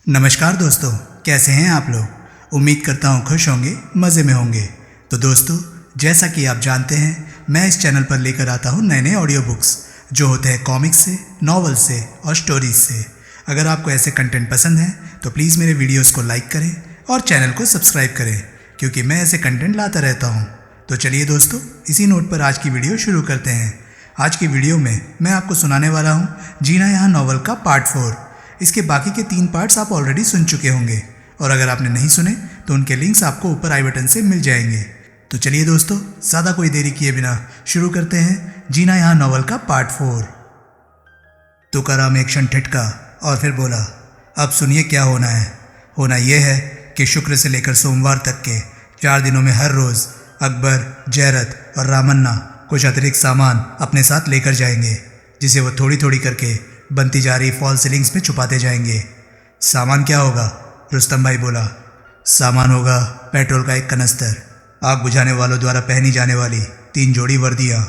नमस्कार दोस्तों, कैसे हैं आप लोग। उम्मीद करता हूँ खुश होंगे, मज़े में होंगे। तो दोस्तों, जैसा कि आप जानते हैं, मैं इस चैनल पर लेकर आता हूँ नए नए ऑडियो बुक्स जो होते हैं कॉमिक्स से, नॉवल से और स्टोरीज से। अगर आपको ऐसे कंटेंट पसंद है तो प्लीज़ मेरे वीडियोज़ को लाइक करें और चैनल को सब्सक्राइब करें, क्योंकि मैं ऐसे कंटेंट लाता रहता हूँ। तो चलिए दोस्तों, इसी नोट पर आज की वीडियो शुरू करते हैं। आज की वीडियो में मैं आपको सुनाने वाला हूँ जीना यहाँ नॉवल का पार्ट 4। इसके बाकी के 3 पार्ट्स आप ऑलरेडी सुन चुके होंगे, और अगर आपने नहीं सुने तो उनके लिंक्स आपको ऊपर आई बटन से मिल जाएंगे। तो चलिए दोस्तों, ज़्यादा कोई देरी किए बिना शुरू करते हैं जीना यहाँ नॉवल का पार्ट 4। तुकाराम एक क्षण ठिठका और फिर बोला, अब सुनिए क्या होना है। होना यह है कि शुक्र से लेकर सोमवार तक के 4 दिनों में हर रोज़ अकबर, जयरथ और रामन्ना कुछ अतिरिक्त सामान अपने साथ लेकर जाएंगे, जिसे वो थोड़ी थोड़ी करके बनती जा रही फॉल सीलिंग्स में छुपाते जाएंगे। सामान क्या होगा? रुस्तम भाई बोला। सामान होगा पेट्रोल का एक कनस्तर, आग बुझाने वालों द्वारा पहनी जाने वाली 3 जोड़ी वर्दियाँ,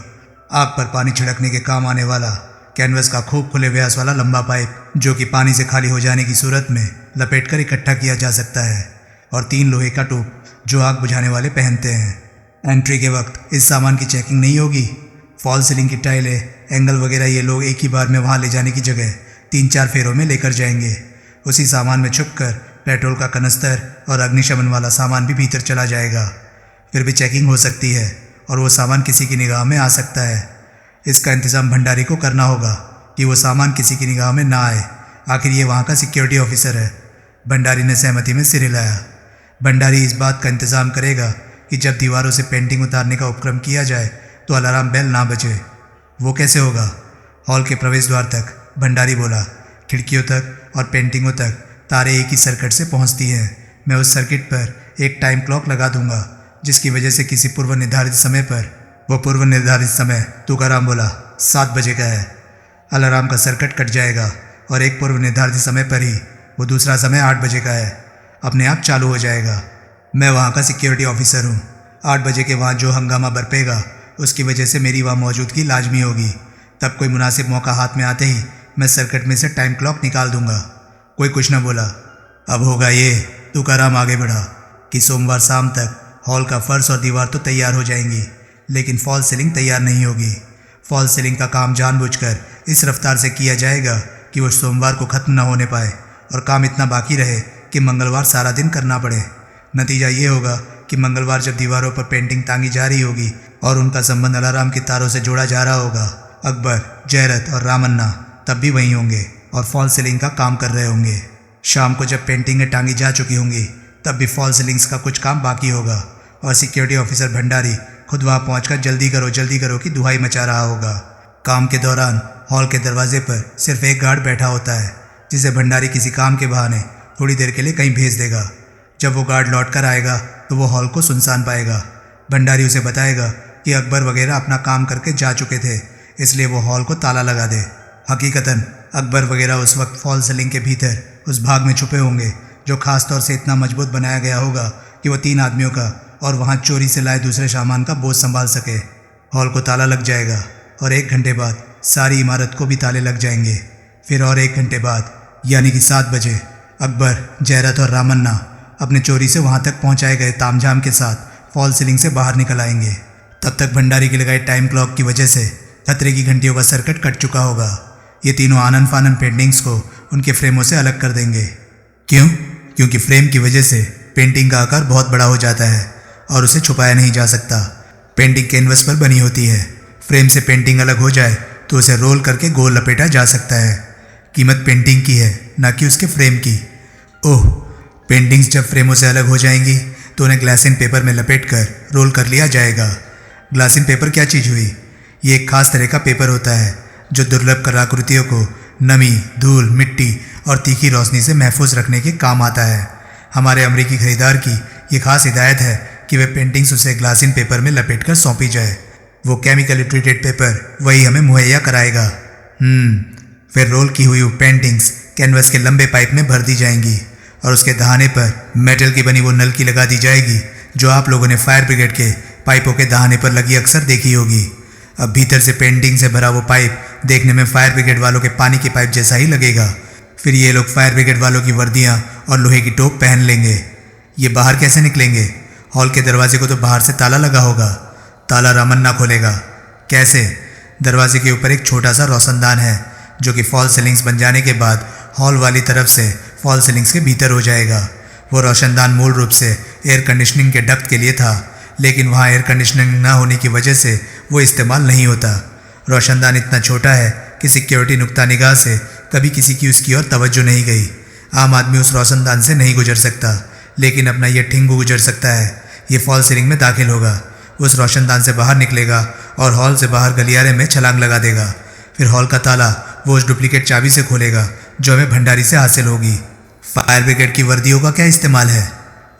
आग पर पानी छिड़कने के काम आने वाला कैनवस का खूब खुले व्यास वाला लंबा पाइप जो कि पानी से खाली हो जाने की सूरत में लपेटकर इकट्ठा किया जा सकता है, और 3 लोहे का टूप जो आग बुझाने वाले पहनते हैं। एंट्री के वक्त इस सामान की चेकिंग नहीं होगी। फॉल सीलिंग की टाइलें, एंगल वगैरह ये लोग एक ही बार में वहाँ ले जाने की जगह 3-4 फेरों में लेकर जाएंगे। उसी सामान में छुपकर पेट्रोल का कनस्तर और अग्निशमन वाला सामान भी भीतर चला जाएगा। फिर भी चेकिंग हो सकती है और वो सामान किसी की निगाह में आ सकता है। इसका इंतज़ाम भंडारी को करना होगा कि वो सामान किसी की निगाह में ना आए। आखिर ये वहाँ का सिक्योरिटी ऑफिसर है। भंडारी ने सहमति में सिर हिलाया। भंडारी इस बात का इंतज़ाम करेगा कि जब दीवारों से पेंटिंग उतारने का उपक्रम किया जाए तो अलार्म बेल ना बजे। वो कैसे होगा? हॉल के प्रवेश द्वार तक, भंडारी बोला, खिड़कियों तक और पेंटिंगों तक तारे एक ही सर्किट से पहुंचती हैं। मैं उस सर्किट पर एक टाइम क्लॉक लगा दूंगा, जिसकी वजह से किसी पूर्व निर्धारित समय पर, वो पूर्व निर्धारित समय तुकाराम बोला 7 बजे का है, अलार्म का सर्किट कट जाएगा और एक पूर्व निर्धारित समय पर ही वो दूसरा समय 8 बजे का है अपने आप चालू हो जाएगा। मैं वहाँ का सिक्योरिटी ऑफिसर हूँ। 8 बजे के वहाँ जो हंगामा बरपेगा उसकी वजह से मेरी वहाँ मौजूदगी लाजमी होगी। तब कोई मुनासिब मौका हाथ में आते ही मैं सर्किट में से टाइम क्लॉक निकाल दूंगा। कोई कुछ न बोला। अब होगा ये, तुकाराम आगे बढ़ा, कि सोमवार शाम तक हॉल का फर्श और दीवार तो तैयार हो जाएंगी, लेकिन फॉल सीलिंग तैयार नहीं होगी। फॉल सीलिंग का काम जानबूझकर इस रफ्तार से किया जाएगा कि वो सोमवार को ख़त्म न होने पाए और काम इतना बाकी रहे कि मंगलवार सारा दिन करना पड़े। नतीजा ये होगा कि मंगलवार जब दीवारों पर पेंटिंग टांगी जा रही होगी और उनका संबंध अलार्म की तारों से जोड़ा जा रहा होगा, अकबर, जयरथ और रामन्ना तब भी वहीं होंगे और फॉल सीलिंग का काम कर रहे होंगे। शाम को जब पेंटिंगें टांगी जा चुकी होंगी तब भी फॉल सीलिंग्स का कुछ काम बाकी होगा और सिक्योरिटी ऑफिसर भंडारी खुद वहाँ पहुँचकर जल्दी करो की दुहाई मचा रहा होगा। काम के दौरान हॉल के दरवाजे पर सिर्फ एक गार्ड बैठा होता है, जिसे भंडारी किसी काम के बहाने थोड़ी देर के लिए कहीं भेज देगा। जब वो गार्ड लौट कर आएगा तो वो हॉल को सुनसान पाएगा। भंडारी उसे बताएगा कि अकबर वगैरह अपना काम करके जा चुके थे, इसलिए वो हॉल को ताला लगा दे। हकीकतन अकबर वगैरह उस वक्त फॉल सीलिंग के भीतर उस भाग में छुपे होंगे जो खास तौर से इतना मजबूत बनाया गया होगा कि वो 3 आदमियों का और वहाँ चोरी से लाए दूसरे सामान का बोझ संभाल सके। हॉल को ताला लग जाएगा और 1 घंटे बाद सारी इमारत को भी ताले लग जाएंगे। फिर और 1 घंटे बाद यानी कि 7 बजे अकबर, जयरथ और रामन्ना अपने चोरी से वहाँ तक पहुँचाए गए तामझाम के साथ फॉल सीलिंग से बाहर निकल आएंगे। तब तक भंडारी की लगाई टाइम क्लॉक की वजह से खतरे की घंटियों का सर्किट कट चुका होगा। ये तीनों आनन फानन पेंटिंग्स को उनके फ्रेमों से अलग कर देंगे। क्यों? क्योंकि फ्रेम की वजह से पेंटिंग का आकार बहुत बड़ा हो जाता है और उसे छुपाया नहीं जा सकता। पेंटिंग कैनवस पर बनी होती है। फ्रेम से पेंटिंग अलग हो जाए तो उसे रोल करके गोल लपेटा जा सकता है। कीमत पेंटिंग की है, ना कि उसके फ्रेम की। ओह, पेंटिंग्स जब फ्रेमों से अलग हो जाएंगी तो उन्हें ग्लासिन पेपर में लपेटकर रोल कर लिया जाएगा। ग्लासिन पेपर क्या चीज़ हुई? ये एक खास तरह का पेपर होता है जो दुर्लभ कलाकृतियों को नमी, धूल, मिट्टी और तीखी रोशनी से महफूज रखने के काम आता है। हमारे अमरीकी खरीदार की ये खास हिदायत है कि वे पेंटिंग्स उसे ग्लासिन पेपर में लपेटकर सौंपी जाए। वो केमिकली ट्रीटेड पेपर वही हमें मुहैया कराएगा। फिर रोल की हुई पेंटिंग्स कैनवस के लंबे पाइप में भर दी जाएंगी और उसके दहाने पर मेटल की बनी वो नलकी लगा दी जाएगी जो आप लोगों ने फायर ब्रिगेड के पाइपों के दहाने पर लगी अक्सर देखी होगी। अब भीतर से पेंटिंग से भरा वो पाइप देखने में फायर ब्रिगेड वालों के पानी की पाइप जैसा ही लगेगा, फिर ये लोग फायर ब्रिगेड वालों की वर्दियाँ और लोहे की टोप पहन लेंगे। ये बाहर कैसे निकलेंगे? हॉल के दरवाजे को तो बाहर से ताला लगा होगा। ताला रामन ना खोलेगा। कैसे? दरवाजे के ऊपर एक छोटा सा रोशनदान है जो कि फॉल सीलिंग्स बन जाने के बाद हॉल वाली तरफ से फॉल सीलिंग्स के भीतर हो जाएगा। वो रोशनदान मूल रूप से एयर कंडीशनिंग के डक्ट के लिए था, लेकिन वहाँ एयर कंडीशनिंग ना होने की वजह से वो इस्तेमाल नहीं होता। रोशनदान इतना छोटा है कि सिक्योरिटी नुक्ता निगाह से कभी किसी की उसकी ओर तवज्जो नहीं गई। आम आदमी उस रोशनदान से नहीं गुजर सकता, लेकिन अपना यह ठिंगू गुजर सकता है। ये फॉल सीलिंग में दाखिल होगा, उस रोशनदान से बाहर निकलेगा और हॉल से बाहर गलियारे में छलांग लगा देगा। फिर हॉल का ताला वो उस डुप्लीकेट चाबी से खोलेगा जो हमें भंडारी से हासिल होगी। फायर ब्रिगेड की वर्दियों का क्या इस्तेमाल है?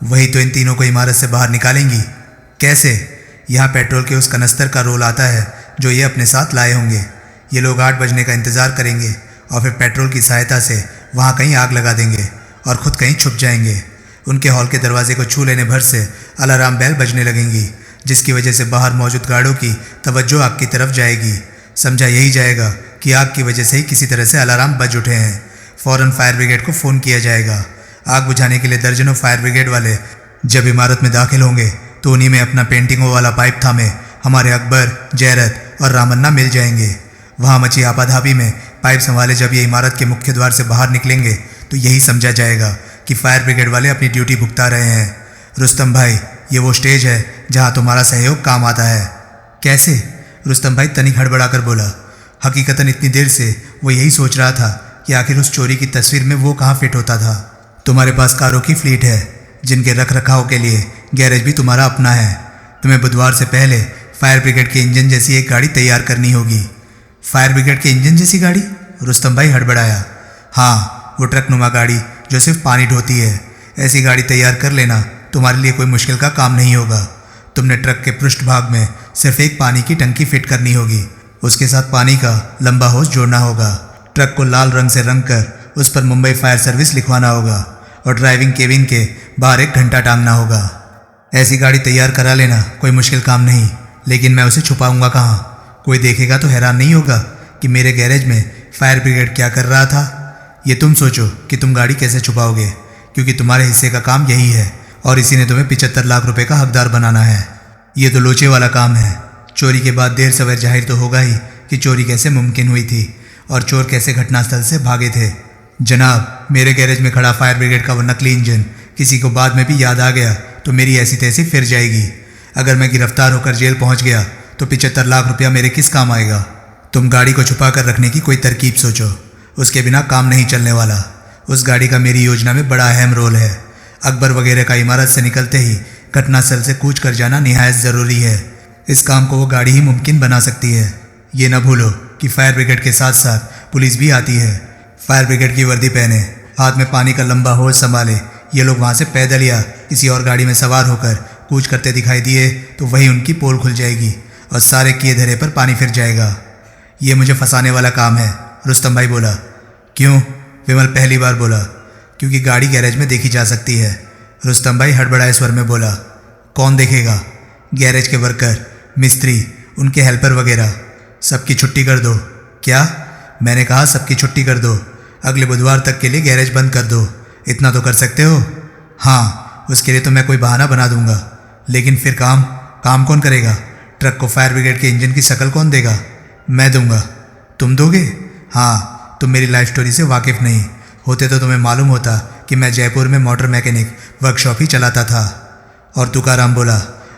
वही तो इन तीनों को इमारत से बाहर निकालेंगी। कैसे? यहाँ पेट्रोल के उस कनस्तर का रोल आता है जो ये अपने साथ लाए होंगे। ये लोग 8 बजने का इंतज़ार करेंगे और फिर पेट्रोल की सहायता से वहाँ कहीं आग लगा देंगे और ख़ुद कहीं छुप जाएंगे। उनके हॉल के दरवाजे को छू लेने भर से अलार्म बेल बजने लगेंगी, जिसकी वजह से बाहर मौजूद गार्डों की तवज्जो आग की तरफ जाएगी। समझा यही जाएगा कि आग की वजह से ही किसी तरह से अलार्म बज उठे हैं। फ़ौरन फायर ब्रिगेड को फ़ोन किया जाएगा। आग बुझाने के लिए दर्जनों फायर ब्रिगेड वाले जब इमारत में दाखिल होंगे तो उन्हीं में अपना पेंटिंगों वाला पाइप थामे हमारे अकबर, जयरत और रामन्ना मिल जाएंगे। वहाँ मची आपाधापी में पाइप संभाले जब ये इमारत के मुख्य द्वार से बाहर निकलेंगे तो यही समझा जाएगा कि फायर ब्रिगेड वाले अपनी ड्यूटी भुगता रहे हैं। रुस्तम भाई, ये वो स्टेज है जहाँ तुम्हारा सहयोग काम आता है। कैसे? रुस्तम भाई तनिक हड़बड़ाकर बोला। हकीकतन इतनी देर से वो यही सोच रहा था कि आखिर उस चोरी की तस्वीर में वो कहाँ फिट होता था। तुम्हारे पास कारों की फ्लीट है जिनके रख रखाव के लिए गैरेज भी तुम्हारा अपना है। तुम्हें बुधवार से पहले फायर ब्रिगेड के इंजन जैसी एक गाड़ी तैयार करनी होगी। फायर ब्रिगेड के इंजन जैसी गाड़ी? रुस्तम भाई हड़बड़ाया। हाँ, वो ट्रक नुमा गाड़ी जो सिर्फ पानी ढोती है। ऐसी गाड़ी तैयार कर लेना तुम्हारे लिए कोई मुश्किल का काम नहीं होगा। तुमने ट्रक के पृष्ठ भाग में सिर्फ एक पानी की टंकी फिट करनी होगी। उसके साथ पानी का लंबा होज जोड़ना होगा। ट्रक को लाल रंग से रंग कर उस पर मुंबई फायर सर्विस लिखवाना होगा और ड्राइविंग केबिन के बाहर एक घंटा टांगना होगा। ऐसी गाड़ी तैयार करा लेना कोई मुश्किल काम नहीं, लेकिन मैं उसे छुपाऊंगा कहाँ? कोई देखेगा तो हैरान नहीं होगा कि मेरे गैरेज में फायर ब्रिगेड क्या कर रहा था। ये तुम सोचो कि तुम गाड़ी कैसे छुपाओगे, क्योंकि तुम्हारे हिस्से का काम यही है और इसी ने तुम्हें 75 लाख रुपए का हकदार बनाना है। ये तो लोचे वाला काम है। चोरी के बाद देर सवेर जाहिर तो होगा ही कि चोरी कैसे मुमकिन हुई थी और चोर कैसे घटनास्थल से भागे थे। जनाब, मेरे गैरेज में खड़ा फायर ब्रिगेड का वो नकली इंजन किसी को बाद में भी याद आ गया तो मेरी ऐसी तैसी फिर जाएगी। अगर मैं गिरफ्तार होकर जेल पहुंच गया तो 75 लाख रुपया मेरे किस काम आएगा? तुम गाड़ी को छुपा कर रखने की कोई तरकीब सोचो, उसके बिना काम नहीं चलने वाला। उस गाड़ी का मेरी योजना में बड़ा अहम रोल है। अकबर वगैरह का इमारत से निकलते ही घटनास्थल से कूच कर जाना निहायत ज़रूरी है। इस काम को वो गाड़ी ही मुमकिन बना सकती है। ये न भूलो कि फायर ब्रिगेड के साथ साथ पुलिस भी आती है। फायर ब्रिगेड की वर्दी पहने, हाथ में पानी का लंबा होज संभाले ये लोग वहाँ से पैदल या किसी और गाड़ी में सवार होकर कूच करते दिखाई दिए तो वही उनकी पोल खुल जाएगी और सारे किए धरे पर पानी फिर जाएगा। ये मुझे फंसाने वाला काम है, रुस्तम भाई बोला। क्यों? विमल पहली बार बोला। क्योंकि गाड़ी गैरेज में देखी जा सकती है, रुस्तम भाई हड़बड़ाए स्वर में बोला। कौन देखेगा? गैरेज के वर्कर, मिस्त्री, उनके हेल्पर वगैरह। सबकी छुट्टी कर दो। क्या? मैंने कहा सबकी छुट्टी कर दो। अगले बुधवार तक के लिए गैरेज बंद कर दो। इतना तो कर सकते हो? हाँ, उसके लिए तो मैं कोई बहाना बना दूंगा, लेकिन फिर काम कौन करेगा? ट्रक को फायर ब्रिगेड के इंजन की शक्ल कौन देगा? मैं दूंगा। तुम दोगे? हाँ, तुम मेरी लाइफ स्टोरी से वाकिफ़ नहीं होते तो तुम्हें मालूम होता कि मैं जयपुर में मोटर मैकेनिक वर्कशॉप ही चलाता था। और तुकाराम बोला,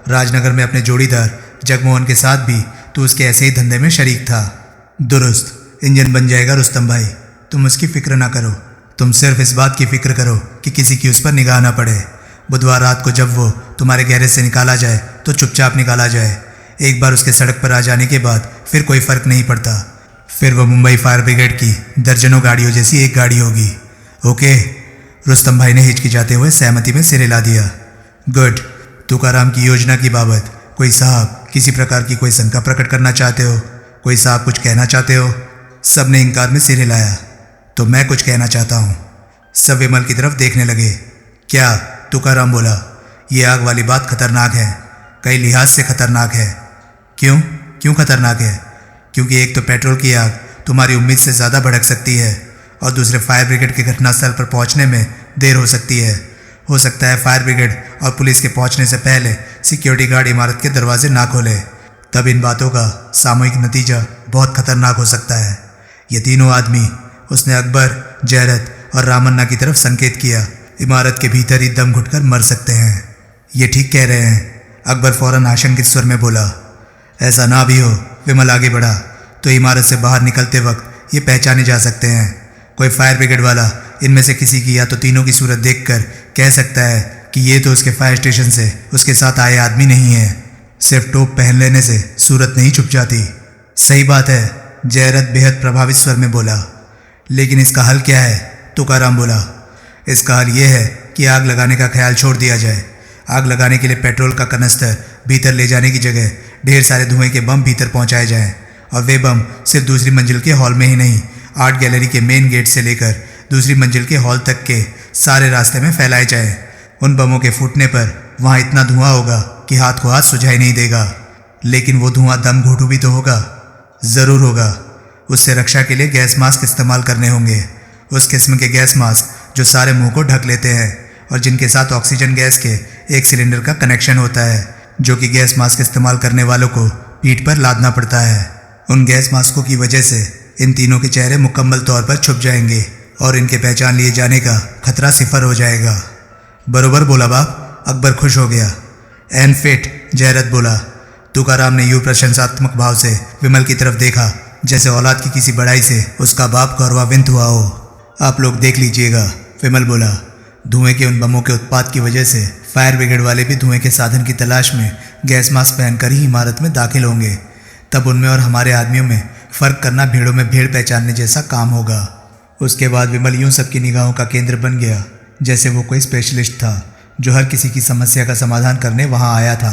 राजनगर में अपने जोड़ीदार जगमोहन के साथ भी तू उसके ऐसे ही धंधे में शरीक था। दुरुस्त, इंजन बन जाएगा रुस्तम भाई, तुम उसकी फिक्र ना करो। तुम सिर्फ इस बात की फिक्र करो कि किसी की उस पर निगाह ना पड़े। बुधवार रात को जब वो तुम्हारे गैरेज से निकाला जाए तो चुपचाप निकाला जाए। एक बार उसके सड़क पर आ जाने के बाद फिर कोई फ़र्क नहीं पड़ता। फिर वो मुंबई फायर ब्रिगेड की दर्जनों गाड़ियों जैसी एक गाड़ी होगी। ओके? रुस्तम भाई ने हिचकिचाते हुए सहमति में सिर हिला दिया। गुड। तुकाराम की योजना की बाबत कोई साहब किसी प्रकार की कोई शंका प्रकट करना चाहते हो? कोई साहब कुछ कहना चाहते हो? सब ने इंकार में सिर हिलाया। तो मैं कुछ कहना चाहता हूँ। सब विमल की तरफ देखने लगे। क्या? तुकाराम बोला। ये आग वाली बात खतरनाक है, कई लिहाज से खतरनाक है। क्यों खतरनाक है? क्योंकि एक तो पेट्रोल की आग तुम्हारी उम्मीद से ज़्यादा भड़क सकती है और दूसरे फायर ब्रिगेड के घटनास्थल पर पहुंचने में देर हो सकती है। हो सकता है फायर ब्रिगेड और पुलिस के पहुंचने से पहले सिक्योरिटी गार्ड इमारत के दरवाजे ना खोले। तब इन बातों का सामूहिक नतीजा बहुत खतरनाक हो सकता है। ये तीनों आदमी, उसने अकबर, जयरत और रामन्ना की तरफ संकेत किया, इमारत के भीतर ही दम घुटकर मर सकते हैं। ये ठीक कह रहे हैं, अकबर फौरन आशंकित स्वर में बोला। ऐसा ना भी हो, विमल आगे बढ़ा, तो इमारत से बाहर निकलते वक्त ये पहचाने जा सकते हैं। कोई फायर ब्रिगेड वाला इनमें से किसी की या तो तीनों की सूरत देखकर कह सकता है कि ये तो उसके फायर स्टेशन से उसके साथ आए आदमी नहीं है। सिर्फ टोप पहन लेने से सूरत नहीं छुप जाती। सही बात है, जयरत बेहद प्रभावित स्वर में बोला। लेकिन इसका हल क्या है? तुकाराम बोला। इसका हल ये है कि आग लगाने का ख्याल छोड़ दिया जाए। आग लगाने के लिए पेट्रोल का कनस्तर भीतर ले जाने की जगह ढेर सारे धुएं के बम भीतर पहुंचाए जाएं, और वे बम सिर्फ दूसरी मंजिल के हॉल में ही नहीं, आर्ट गैलरी के मेन गेट से लेकर दूसरी मंजिल के हॉल तक के सारे रास्ते में फैलाए जाएं। उन बमों के फूटने पर वहाँ इतना धुआं होगा कि हाथ को हाथ सुझाई नहीं देगा। लेकिन वो धुआं दम घोटू भी तो होगा, ज़रूर होगा। उससे रक्षा के लिए गैस मास्क इस्तेमाल करने होंगे, उस किस्म के गैस मास्क जो सारे मुंह को ढक लेते हैं और जिनके साथ ऑक्सीजन गैस के एक सिलेंडर का कनेक्शन होता है, जो कि गैस मास्क इस्तेमाल करने वालों को पीठ पर लादना पड़ता है। उन गैस मास्कों की वजह से इन तीनों के चेहरे मुकम्मल तौर पर छुप जाएंगे और इनके पहचान लिए जाने का खतरा सिफर हो जाएगा। बरोबर बोला बाप, अकबर खुश हो गया। एन फिट, जयरत बोला। तुकाराम ने यूं प्रशंसात्मक भाव से विमल की तरफ देखा जैसे औलाद की किसी बड़ाई से उसका बाप गौरवान्वित हुआ हो। आप लोग देख लीजिएगा, विमल बोला। धुएं के उन बमों के उत्पाद की वजह से फायर ब्रिगेड वाले भी धुएं के साधन की तलाश में गैस मास्क पहनकर ही इमारत में दाखिल होंगे। तब उनमें और हमारे आदमियों में फ़र्क करना भीड़ों में भीड़ पहचानने जैसा काम होगा। उसके बाद विमल यूं सबकी निगाहों का केंद्र बन गया जैसे वो कोई स्पेशलिस्ट था जो हर किसी की समस्या का समाधान करने वहाँ आया था।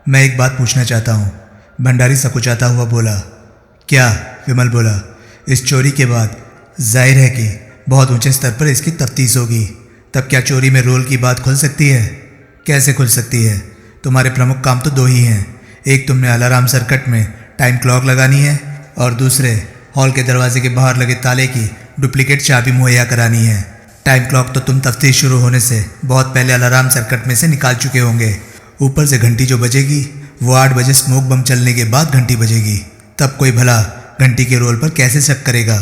मैं एक बात पूछना चाहता हूँ, भंडारी सकुचाता हुआ बोला। क्या? विमल बोला। इस चोरी के बाद जाहिर है कि बहुत ऊंचे स्तर पर इसकी तफ्तीश होगी। तब क्या चोरी में रोल की बात खुल सकती है? कैसे खुल सकती है? तुम्हारे प्रमुख काम तो दो ही हैं। एक, तुमने अलार्म सर्किट में टाइम क्लॉक लगानी है, और दूसरे, हॉल के दरवाजे के बाहर लगे ताले की डुप्लीकेट चाबी मुहैया करानी है। टाइम क्लॉक तो तुम तफ्तीश शुरू होने से बहुत पहले अलार्म सर्किट में से निकाल चुके होंगे। ऊपर से घंटी जो बजेगी वो 8 बजे स्मोक बम चलने के बाद घंटी बजेगी। तब कोई भला घंटी के रोल पर कैसे शक करेगा?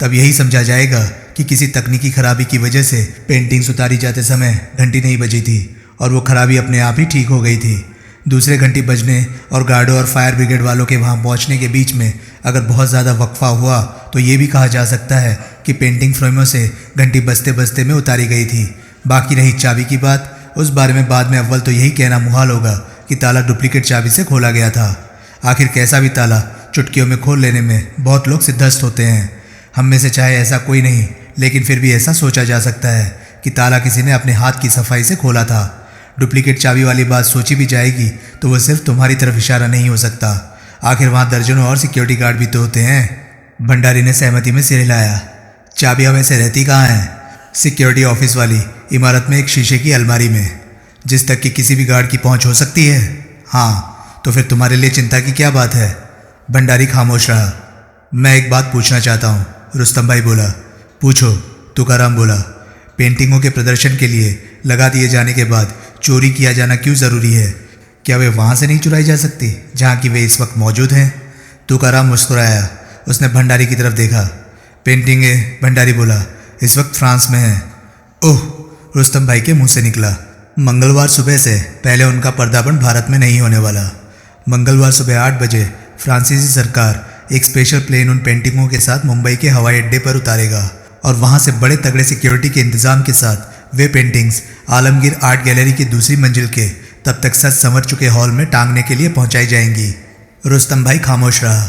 तब यही समझा जाएगा कि किसी तकनीकी खराबी की वजह से पेंटिंग्स उतारी जाते समय घंटी नहीं बजी थी और वो खराबी अपने आप ही ठीक हो गई थी। दूसरे घंटी बजने और गार्डों और फायर ब्रिगेड वालों के वहाँ पहुँचने के बीच में अगर बहुत ज़्यादा वक्फा हुआ तो ये भी कहा जा सकता है कि पेंटिंग फ्रेमों से घंटी बजते बजते में उतारी गई थी। बाकी रही चाबी की बात, उस बारे में बाद में अव्वल तो यही कहना मुहाल होगा कि ताला डुप्लीकेट चाबी से खोला गया था। आखिर कैसा भी ताला चुटकियों में खोल लेने में बहुत लोग सिद्धस्त होते हैं। हम में से चाहे ऐसा कोई नहीं, लेकिन फिर भी ऐसा सोचा जा सकता है कि ताला किसी ने अपने हाथ की सफाई से खोला था। डुप्लीकेट चाबी वाली बात सोची भी जाएगी तो वो सिर्फ तुम्हारी तरफ इशारा नहीं हो सकता। आखिर वहाँ दर्जनों और सिक्योरिटी गार्ड भी तो होते हैं। भंडारी ने सहमति में सिर हिलाया। चाबियाँ वैसे रहती कहाँ हैं? सिक्योरिटी ऑफिस वाली इमारत में एक शीशे की अलमारी में, जिस तक कि किसी भी गार्ड की पहुँच हो सकती है। हाँ, तो फिर तुम्हारे लिए चिंता की क्या बात है? भंडारी खामोश रहा। मैं एक बात पूछना चाहता हूँ, रुस्तम भाई बोला। पूछो, तुकाराम बोला। पेंटिंगों के प्रदर्शन के लिए लगा दिए जाने के बाद चोरी किया जाना क्यों ज़रूरी है? क्या वे वहाँ से नहीं चुराई जा सकती जहाँ की वे इस वक्त मौजूद हैं? तुकाराम मुस्कुराया। उसने भंडारी की तरफ देखा। पेंटिंगें, भंडारी बोला, इस वक्त फ्रांस में हैं। ओह, रुस्तम भाई के मुंह से निकला। मंगलवार सुबह से पहले उनका पर्दापण भारत में नहीं होने वाला। मंगलवार सुबह 8 बजे फ्रांसीसी सरकार एक स्पेशल प्लेन उन पेंटिंगों के साथ मुंबई के हवाई अड्डे पर उतारेगा और वहाँ से बड़े तगड़े सिक्योरिटी के इंतजाम के साथ वे पेंटिंग्स आलमगीर आर्ट गैलरी की दूसरी मंजिल के तब तक सच संवर चुके हॉल में टांगने के लिए पहुँचाई जाएंगी। रुस्तम भाई खामोश रहा।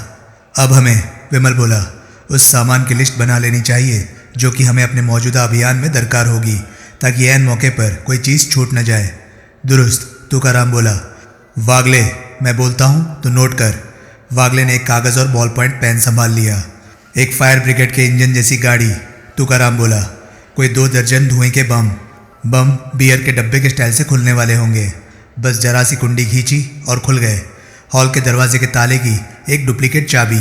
अब हमें, विमल बोला, उस सामान की लिस्ट बना लेनी चाहिए जो कि हमें अपने मौजूदा अभियान में दरकार होगी, ताकि ऐन मौके पर कोई चीज़ छूट न जाए। दुरुस्त, तुकाराम बोला। वागले, मैं बोलता हूँ तो नोट कर। वागले ने एक कागज़ और बॉल पॉइंट पेन संभाल लिया। एक फायर ब्रिगेड के इंजन जैसी गाड़ी, तुकाराम बोला। कोई 2 दर्जन धुएं के बम बियर के डब्बे के स्टाइल से खुलने वाले होंगे। बस जरा सी कुंडी खींची और खुल गए। हॉल के दरवाजे के ताले की एक डुप्लीकेट चाबी,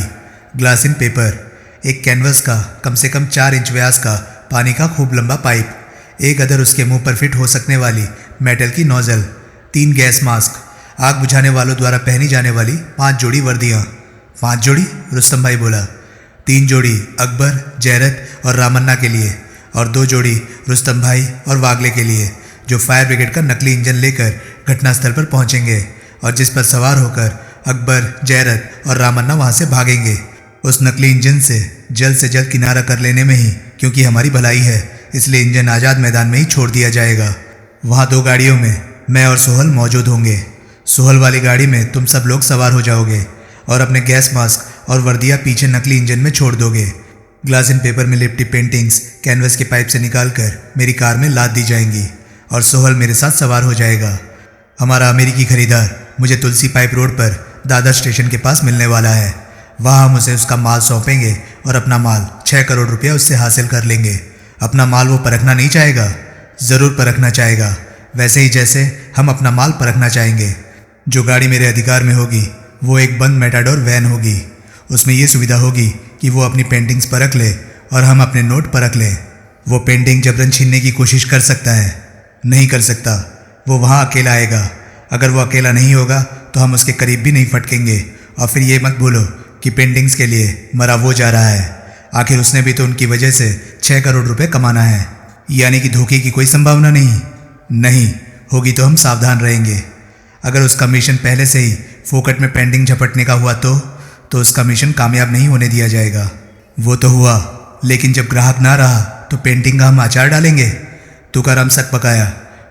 ग्लास इन पेपर, एक कैनवस का कम से कम 4 इंच व्यास का पानी का खूब लंबा पाइप, एक अदर उसके मुंह पर फिट हो सकने वाली मेटल की नोजल, 3 गैस मास्क, आग बुझाने वालों द्वारा पहनी जाने वाली 5 जोड़ी वर्दियाँ। 5 जोड़ी? रुस्तम भाई बोला। 3 जोड़ी अकबर, जैरत और रामन्ना के लिए और 2 जोड़ी रुस्तम भाई और वागले के लिए, जो फायर ब्रिगेड का नकली इंजन लेकर घटनास्थल पर पहुंचेंगे और जिस पर सवार होकर अकबर, जैरत और रामन्ना वहां से भागेंगे। उस नकली इंजन से जल्द किनारा कर लेने में ही, क्योंकि हमारी भलाई है, इसलिए इंजन आज़ाद मैदान में ही छोड़ दिया जाएगा। वहाँ 2 गाड़ियों में मैं और सोहल मौजूद होंगे। सोहल वाली गाड़ी में तुम सब लोग सवार हो जाओगे और अपने गैस मास्क और वर्दियाँ पीछे नकली इंजन में छोड़ दोगे। ग्लास इन पेपर में लिपटी पेंटिंग्स कैनवस के पाइप से निकालकर मेरी कार में लाद दी जाएंगी और सोहल मेरे साथ सवार हो जाएगा। हमारा अमेरिकी खरीदार मुझे तुलसी पाइप रोड पर दादर स्टेशन के पास मिलने वाला है। वहाँ हम उसे उसका माल सौंपेंगे और अपना माल 6 करोड़ रुपया उससे हासिल कर लेंगे। अपना माल वो परखना नहीं चाहेगा? ज़रूर परखना चाहेगा, वैसे ही जैसे हम अपना माल परखना चाहेंगे। जो गाड़ी मेरे अधिकार में होगी वो एक बंद मेटाडोर वैन होगी। उसमें ये सुविधा होगी कि वो अपनी पेंटिंग्स परख ले और हम अपने नोट परख लें। वो पेंटिंग जबरन छीनने की कोशिश कर सकता है? नहीं कर सकता। वो वहाँ अकेला आएगा। अगर वो अकेला नहीं होगा तो हम उसके करीब भी नहीं फटकेंगे। और फिर ये मत भूलो कि पेंटिंग्स के लिए मरा वो जा रहा है। आखिर उसने भी तो उनकी वजह से 6 करोड़ रुपए कमाना है। यानी कि धोखे की कोई संभावना नहीं? नहीं होगी तो हम सावधान रहेंगे। अगर उसका मिशन पहले से ही फोकट में पेंटिंग झपटने का हुआ तो उसका मिशन कामयाब नहीं होने दिया जाएगा। वो तो हुआ, लेकिन जब ग्राहक ना रहा तो पेंटिंग का हम आचार डालेंगे। तुकाराम सक पकाया।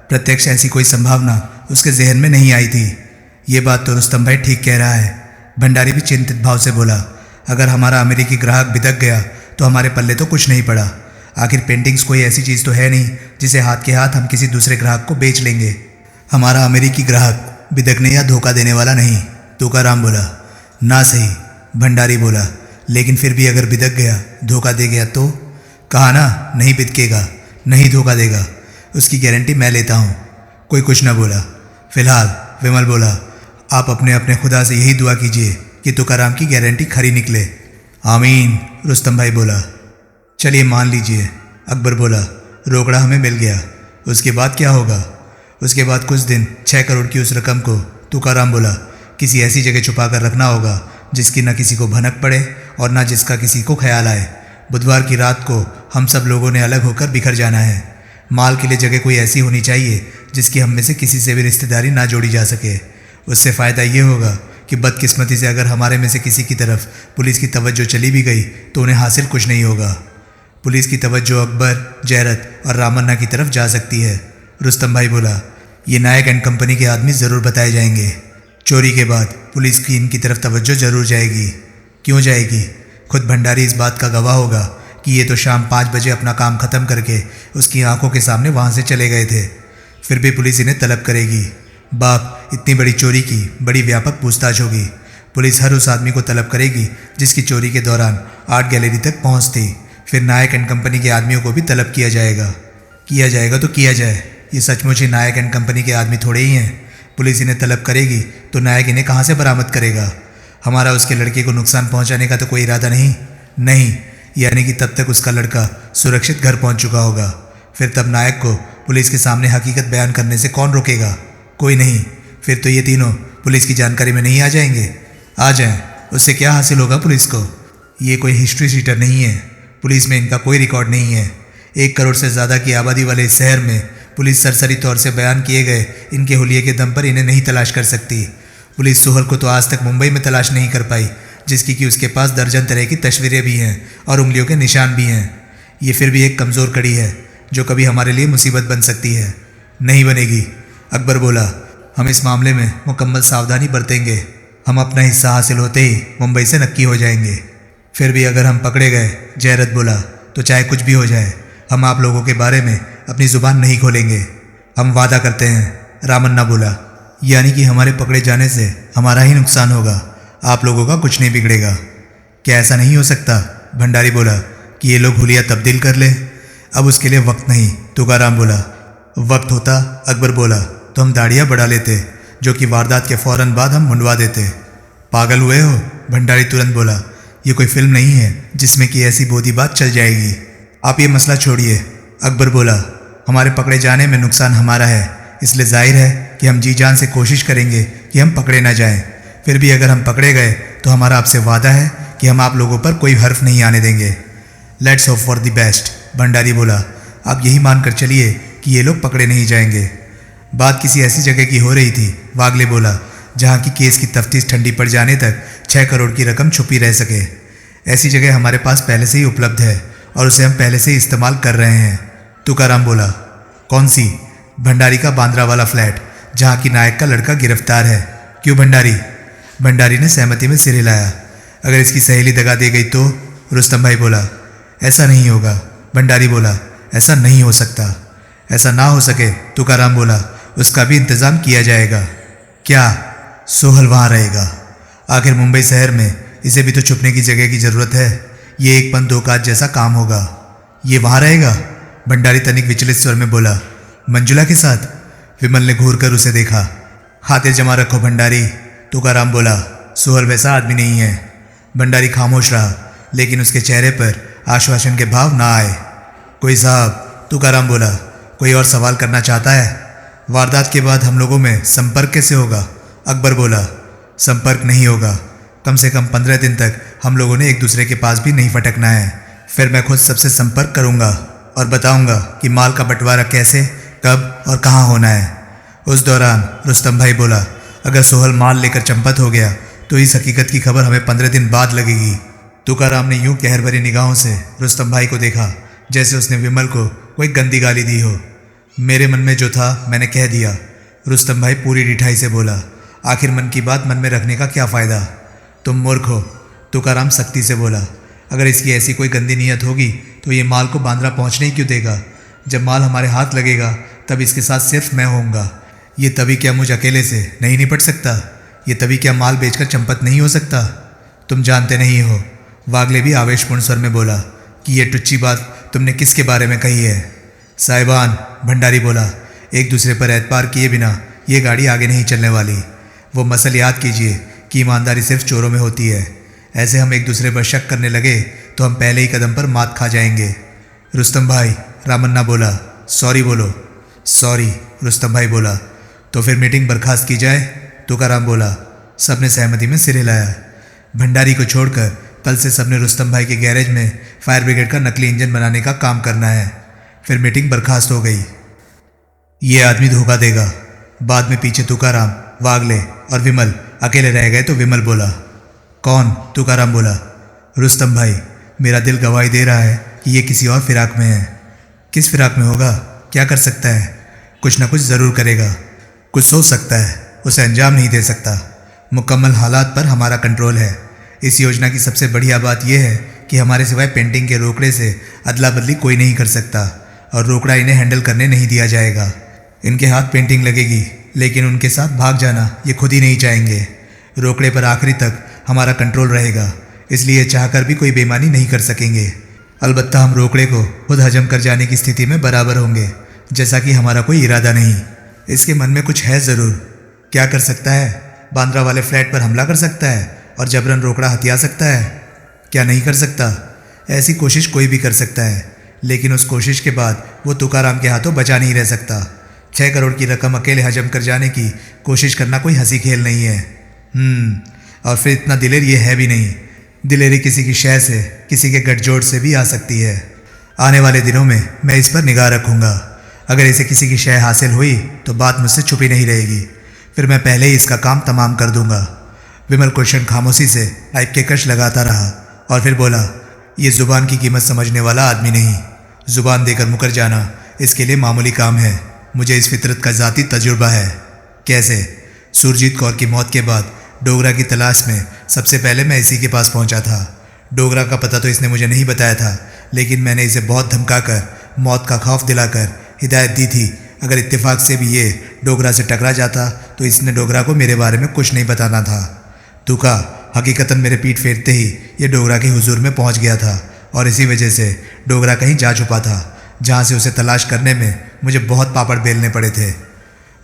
प्रत्यक्ष ऐसी कोई संभावना उसके जहन में नहीं आई थी। ये बात तो रुस्तम भाई ठीक कह रहा है। भंडारी भी चिंतित भाव से बोला, अगर हमारा अमेरिकी ग्राहक बिदक गया तो हमारे पल्ले तो कुछ नहीं पड़ा। आखिर पेंटिंग्स कोई ऐसी चीज़ तो है नहीं जिसे हाथ के हाथ हम किसी दूसरे ग्राहक को बेच लेंगे। हमारा अमेरिकी ग्राहक बिदकने या धोखा देने वाला नहीं। तुकाराम बोला। ना सही, भंडारी बोला, लेकिन फिर भी अगर बिदक गया, धोखा दे गया तो? कहा ना, नहीं बिदकेगा, नहीं धोखा देगा, उसकी गारंटी मैं लेता हूँ। कोई कुछ न बोला। फिलहाल विमल बोला, आप अपने अपने खुदा से यही दुआ कीजिए कि तुकाराम की गारंटी खरी निकले। आमीन, रुस्तम भाई बोला। चलिए मान लीजिए, अकबर बोला। रोकड़ा हमें मिल गया, उसके बाद क्या होगा? उसके बाद कुछ दिन 6 करोड़ की उस रकम को, तुकाराम बोला, किसी ऐसी जगह छुपा कर रखना होगा जिसकी न किसी को भनक पड़े और न जिसका किसी को ख्याल आए। बुधवार की रात को हम सब लोगों ने अलग होकर बिखर जाना है। माल के लिए जगह कोई ऐसी होनी चाहिए जिसकी हम में से किसी से भी रिश्तेदारी ना जोड़ी जा सके। उससे फ़ायदा ये होगा कि बदकिस्मती से अगर हमारे में से किसी की तरफ पुलिस की तवज्जो चली भी गई तो उन्हें हासिल कुछ नहीं होगा। पुलिस की तवज्जो अकबर, जैरत और रामन्ना की तरफ जा सकती है। रुस्तम भाई बोला, ये नायक एंड कंपनी के आदमी ज़रूर बताए जाएंगे। चोरी के बाद पुलिस की इनकी तरफ तवज्जो जरूर जाएगी। क्यों जाएगी? खुद भंडारी इस बात का गवाह होगा कि ये तो शाम 5 बजे अपना काम ख़त्म करके उसकी आंखों के सामने वहाँ से चले गए थे। फिर भी पुलिस इन्हें तलब करेगी। बाप, इतनी बड़ी चोरी की बड़ी व्यापक पूछताछ होगी। पुलिस हर उस आदमी को तलब करेगी जिसकी चोरी के दौरान आर्ट गैलरी तक पहुँचती। फिर नायक एंड कंपनी के आदमियों को भी तलब किया जाएगा। किया जाएगा तो किया जाए, ये सचमुच ही नायक एंड कंपनी के आदमी थोड़े ही हैं। पुलिस इन्हें तलब करेगी तो नायक इन्हें कहाँ से बरामद करेगा? हमारा उसके लड़के को नुकसान पहुँचाने का तो कोई इरादा नहीं, यानी कि तब तक उसका लड़का सुरक्षित घर पहुँच चुका होगा। फिर तब नायक को पुलिस के सामने हकीकत बयान करने से कौन रोकेगा? कोई नहीं। फिर तो ये तीनों पुलिस की जानकारी में नहीं आ जाएंगे। आ जाएं, उससे क्या हासिल होगा पुलिस को? ये कोई हिस्ट्री शीटर नहीं है। पुलिस में इनका कोई रिकॉर्ड नहीं है। 1 करोड़ से ज़्यादा की आबादी वाले इस शहर में पुलिस सरसरी तौर से बयान किए गए इनके हुलिये के दम पर इन्हें नहीं तलाश कर सकती। पुलिस सोहल को तो आज तक मुंबई में तलाश नहीं कर पाई, जिसकी कि उसके पास दर्जन तरह की तस्वीरें भी हैं और उंगलियों के निशान भी हैं। ये फिर भी एक कमज़ोर कड़ी है जो कभी हमारे लिए मुसीबत बन सकती है। नहीं बनेगी, अकबर बोला। हम इस मामले में मुकम्मल सावधानी बरतेंगे। हम अपना हिस्सा हासिल होते ही मुंबई से नक्की हो जाएंगे। फिर भी अगर हम पकड़े गए, जैरत बोला, तो चाहे कुछ भी हो जाए हम आप लोगों के बारे में अपनी ज़ुबान नहीं खोलेंगे। हम वादा करते हैं, रामन्ना बोला। यानी कि हमारे पकड़े जाने से हमारा ही नुकसान होगा, आप लोगों का कुछ नहीं बिगड़ेगा। क्या ऐसा नहीं हो सकता? भंडारी बोला कि ये लोग हुलिया तब्दील कर ले। अब उसके लिए वक्त नहीं, तुकाराम बोला। वक्त होता, अकबर बोला, तो हम दाढ़ियाँ बढ़ा लेते, जो कि वारदात के फ़ौरन बाद हम मुंडवा देते। पागल हुए हो? भंडारी तुरंत बोला। ये कोई फिल्म नहीं है जिसमें कि ऐसी बोधी बात चल जाएगी। आप ये मसला छोड़िए। अकबर बोला, हमारे पकड़े जाने में नुकसान हमारा है, इसलिए जाहिर है कि हम जी जान से कोशिश करेंगे कि हम पकड़े ना जाएं। फिर भी अगर हम पकड़े गए तो हमारा आपसे वादा है कि हम आप लोगों पर कोई हर्फ नहीं आने देंगे। Let's hope for the best. Bhandari बोला, आप यही मानकर चलिए कि ये लोग पकड़े नहीं जाएंगे। बात किसी ऐसी जगह की हो रही थी, वागले बोला, जहाँ की केस की तफ्तीश ठंडी पड़ जाने तक 6 करोड़ की रकम छुपी रह सके। ऐसी जगह हमारे पास पहले से ही उपलब्ध है और उसे हम पहले से ही इस्तेमाल कर रहे हैं। तुकाराम बोला, कौन सी? भंडारी का बांद्रा वाला फ्लैट, जहाँ की नायक का लड़का गिरफ्तार है। क्यों भंडारी? भंडारी ने सहमति में सिर हिलाया। अगर इसकी सहेली दगा दे गई तो? रुस्तम भाई बोला, ऐसा नहीं होगा। भंडारी बोला, ऐसा नहीं हो सकता। ऐसा ना हो सके, तुकाराम बोला, उसका भी इंतज़ाम किया जाएगा। क्या? सोहल वहाँ रहेगा। आखिर मुंबई शहर में इसे भी तो छुपने की जगह की ज़रूरत है। ये एक पन दो काज जैसा काम होगा। ये वहाँ रहेगा? भंडारी तनिक विचलित स्वर में बोला, मंजुला के साथ? विमल ने घूर कर उसे देखा। हाथे जमा रखो भंडारी। तुकाराम बोला, सोहल वैसा आदमी नहीं है। भंडारी खामोश रहा, लेकिन उसके चेहरे पर आश्वासन के भाव ना आए। कोई साहब, तुकाराम बोला, कोई और सवाल करना चाहता है? वारदात के बाद हम लोगों में संपर्क कैसे होगा? अकबर बोला, संपर्क नहीं होगा। कम से कम 15 दिन तक हम लोगों ने एक दूसरे के पास भी नहीं फटकना है। फिर मैं खुद सबसे संपर्क करूंगा और बताऊंगा कि माल का बंटवारा कैसे, कब और कहाँ होना है। उस दौरान रुस्तम भाई बोला, अगर सोहल माल लेकर चंपत हो गया तो इस हकीकत की खबर हमें 15 दिन बाद लगेगी। तुकाराम ने यूं कहर भरी निगाहों से रुस्तम भाई को देखा जैसे उसने विमल को कोई गंदी गाली दी हो। मेरे मन में जो था मैंने कह दिया। रुस्तम भाई पूरी ढिठाई से बोला, आखिर मन की बात मन में रखने का क्या फ़ायदा? तुम मूर्ख हो। तुकाराम सख्ती से बोला, अगर इसकी ऐसी कोई गंदी नीयत होगी तो ये माल को बांद्रा पहुंचने ही क्यों देगा? जब माल हमारे हाथ लगेगा तब इसके साथ सिर्फ मैं होऊंगा। ये तभी क्या मुझ अकेले से नहीं निपट सकता? ये तभी क्या माल बेचकर चंपत नहीं हो सकता? तुम जानते नहीं हो। वागले भी आवेशपूर्ण स्वर में बोला कि ये टुच्ची बात तुमने किसके बारे में कही है? साहिबान, भंडारी बोला, एक दूसरे पर एतबार किए बिना ये गाड़ी आगे नहीं चलने वाली। वो मसल याद कीजिए कि ईमानदारी सिर्फ चोरों में होती है। ऐसे हम एक दूसरे पर शक करने लगे तो हम पहले ही कदम पर मात खा जाएंगे। रुस्तम भाई, रामन्ना बोला, सॉरी बोलो। सॉरी, रुस्तम भाई बोला। तो फिर मीटिंग बर्खास्त की जाए? तुकाराम बोला। सबने सहमति में सिर हिलाया। भंडारी को छोड़कर कल से सबने रुस्तम भाई के गैरेज में फायर ब्रिगेड का नकली इंजन बनाने का काम करना है। फिर मीटिंग बर्खास्त हो गई। ये आदमी धोखा देगा। बाद में पीछे तुकाराम, वागले और विमल अकेले रह गए तो विमल बोला, कौन? तुकाराम बोला, रुस्तम भाई। मेरा दिल गवाही दे रहा है कि ये किसी और फिराक में है। किस फिराक में होगा? क्या कर सकता है? कुछ ना कुछ ज़रूर करेगा। कुछ सोच सकता है, उसे अंजाम नहीं दे सकता। मुकम्मल हालात पर हमारा कंट्रोल है। इस योजना की सबसे बढ़िया बात यह है कि हमारे सिवाय पेंटिंग के रोकड़े से अदला बदली कोई नहीं कर सकता और रोकड़ा इन्हें हैंडल करने नहीं दिया जाएगा। इनके हाथ पेंटिंग लगेगी, लेकिन उनके साथ भाग जाना ये खुद ही नहीं चाहेंगे। रोकड़े पर आखिरी तक हमारा कंट्रोल रहेगा, इसलिए चाहकर भी कोई बेईमानी नहीं कर सकेंगे। अलबत्ता हम रोकड़े को खुद हजम कर जाने की स्थिति में बराबर होंगे, जैसा कि हमारा कोई इरादा नहीं। इसके मन में कुछ है ज़रूर। क्या कर सकता है? बांद्रा वाले फ्लैट पर हमला कर सकता है और जबरन रोकड़ा हथिया सकता है। क्या नहीं कर सकता? ऐसी कोशिश कोई भी कर सकता है, लेकिन उस कोशिश के बाद वो तुकाराम के हाथों बचा नहीं रह सकता। 6 करोड़ की रकम अकेले हजम कर जाने की कोशिश करना कोई हंसी खेल नहीं है। और फिर इतना दिलेर ये है भी नहीं। दिलेरी किसी की शय से, किसी के गठजोड़ से भी आ सकती है। आने वाले दिनों में मैं इस पर निगाह रखूँगा। अगर इसे किसी की शय हासिल हुई तो बात मुझसे छुपी नहीं रहेगी। फिर मैं पहले ही इसका काम तमाम कर दूंगा। विमल कुलशन खामोशी से पाइप के कश लगाता रहा और फिर बोला, ये ज़ुबान की कीमत समझने वाला आदमी नहीं। ज़ुबान देकर मुकर जाना इसके लिए मामूली काम है। मुझे इस फितरत का ज़ाती तजुर्बा है। कैसे? सुरजीत कौर की मौत के बाद डोगरा की तलाश में सबसे पहले मैं इसी के पास पहुंचा था। डोगरा का पता तो इसने मुझे नहीं बताया था, लेकिन मैंने इसे बहुत धमकाकर, मौत का खौफ दिलाकर हिदायत दी थी। अगर इत्तेफाक से भी ये डोगरा से टकरा जाता तो इसने डोगरा को मेरे बारे में कुछ नहीं बताना था। तुका हकीकतन मेरे पीठ फेरते ही ये डोगरा के हुजूर में पहुंच गया था और इसी वजह से डोगरा कहीं जा छुपा था, जहां से उसे तलाश करने में मुझे बहुत पापड़ बेलने पड़े थे।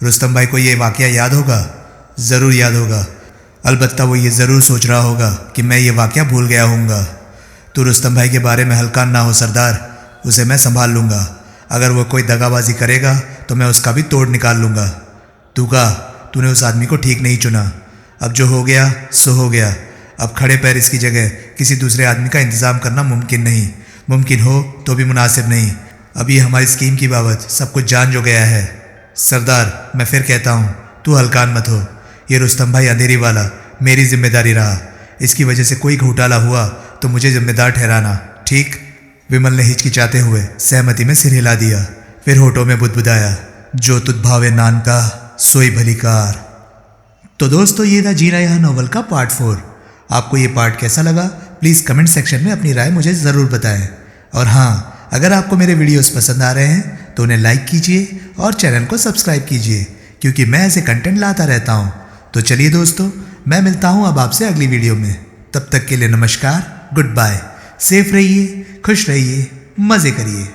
रुस्तम भाई को ये वाकया याद होगा? ज़रूर याद होगा। अलबत्ता वो ये ज़रूर सोच रहा होगा कि मैं ये वाक़या भूल गया हूँगा। तू रुस्तम भाई के बारे में हल्का ना हो सरदार, उसे मैं संभाल लूँगा। अगर वो कोई दगाबाजी करेगा तो मैं उसका भी तोड़ निकाल लूँगा। तूने उस आदमी को ठीक नहीं चुना। अब जो हो गया सो हो गया। अब खड़े पैर इसकी जगह किसी दूसरे आदमी का इंतज़ाम करना मुमकिन नहीं, मुमकिन हो तो भी मुनासिब नहीं। अभी हमारी स्कीम की बाबत सब कुछ जान जो गया है। सरदार, मैं फिर कहता हूँ, तू हल्कान मत हो। ये रुस्तम भाई अंधेरी वाला मेरी जिम्मेदारी रहा। इसकी वजह से कोई घोटाला हुआ तो मुझे जिम्मेदार ठहराना, ठीक? विमल ने हिचकिचाते हुए सहमति में सिर हिला दिया, फिर होठों में बुदबुदाया, जो तुझ भावे नान का सोई भली कार। तो दोस्तों, ये था जीना यहाँ नॉवल का पार्ट 4। आपको ये पार्ट कैसा लगा प्लीज़ कमेंट सेक्शन में अपनी राय मुझे ज़रूर बताएं। और हाँ, अगर आपको मेरे वीडियोस पसंद आ रहे हैं तो उन्हें लाइक कीजिए और चैनल को सब्सक्राइब कीजिए, क्योंकि मैं ऐसे कंटेंट लाता रहता हूँ। तो चलिए दोस्तों, मैं मिलता हूँ अब आपसे अगली वीडियो में। तब तक के लिए नमस्कार, गुड बाय, सेफ रहिए, खुश रहिए, मज़े करिए।